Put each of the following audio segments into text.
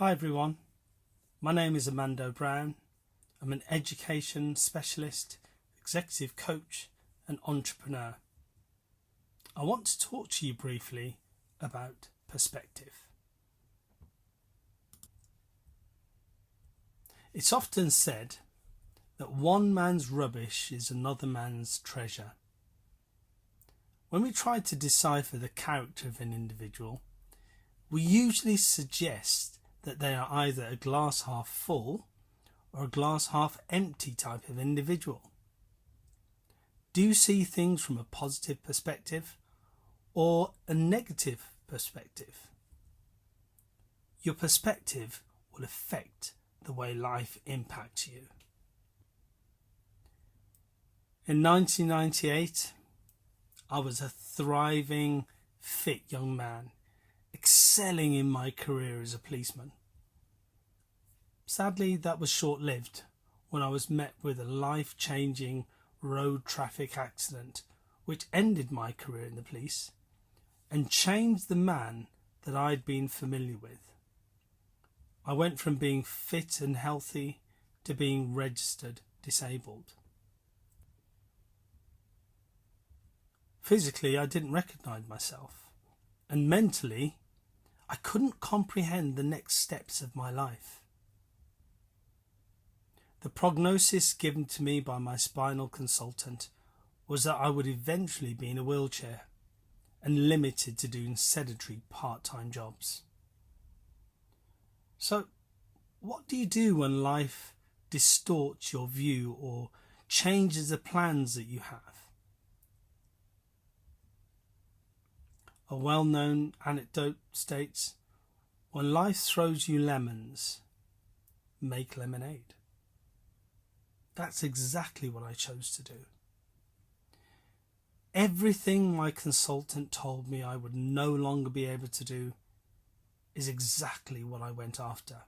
Hi everyone, my name is Amando Brown. I'm an education specialist, executive coach and entrepreneur. I want to talk to you briefly about perspective. It's often said that one man's rubbish is another man's treasure. When we try to decipher the character of an individual, we usually suggest that they are either a glass half full or a glass half empty type of individual. Do you see things from a positive perspective or a negative perspective? Your perspective will affect the way life impacts you. In 1998, I was a thriving, fit young man, excelling in my career as a policeman. Sadly, that was short-lived when I was met with a life-changing road traffic accident which ended my career in the police and changed the man that I'd been familiar with. I went from being fit and healthy to being registered disabled. Physically, I didn't recognise myself, and mentally, I couldn't comprehend the next steps of my life. The prognosis given to me by my spinal consultant was that I would eventually be in a wheelchair and limited to doing sedentary part-time jobs. So, what do you do when life distorts your view or changes the plans that you have? A well-known anecdote states, when life throws you lemons, make lemonade. That's exactly what I chose to do. Everything my consultant told me I would no longer be able to do is exactly what I went after.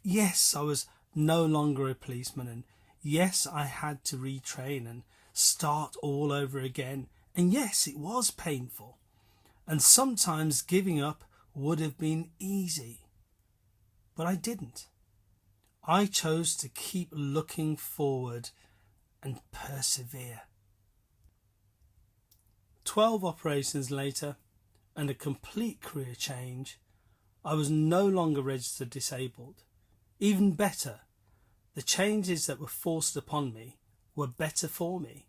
Yes, I was no longer a policeman, and yes, I had to retrain and start all over again. And yes, it was painful, and sometimes giving up would have been easy, but I didn't. I chose to keep looking forward and persevere. 12 operations later and a complete career change, I was no longer registered disabled. Even better, the changes that were forced upon me were better for me.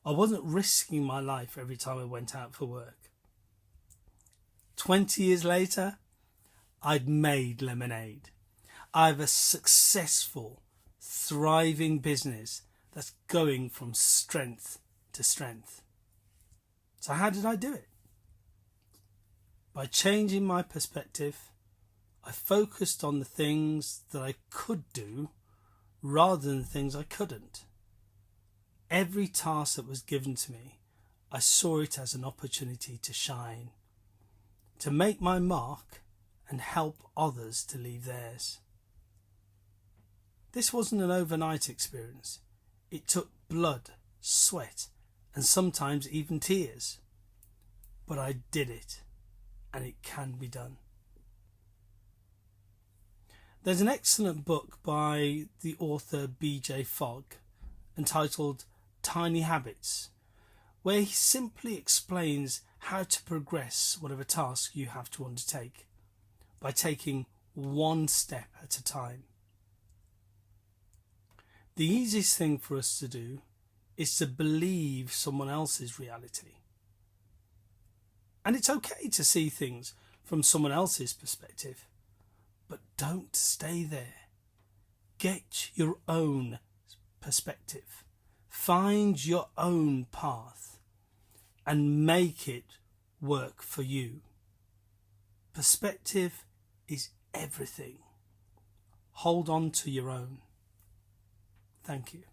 I wasn't risking my life every time I went out for work. 20 years later, I'd made lemonade. I have a successful, thriving business that's going from strength to strength. So how did I do it? By changing my perspective, I focused on the things that I could do rather than the things I couldn't. Every task that was given to me, I saw it as an opportunity to shine, to make my mark and help others to leave theirs. This wasn't an overnight experience. It took blood, sweat, and sometimes even tears. But I did it, and it can be done. There's an excellent book by the author B.J. Fogg entitled Tiny Habits, where he simply explains how to progress whatever task you have to undertake by taking one step at a time. The easiest thing for us to do is to believe someone else's reality. And it's okay to see things from someone else's perspective, but don't stay there. Get your own perspective. Find your own path and make it work for you. Perspective is everything. Hold on to your own. Thank you.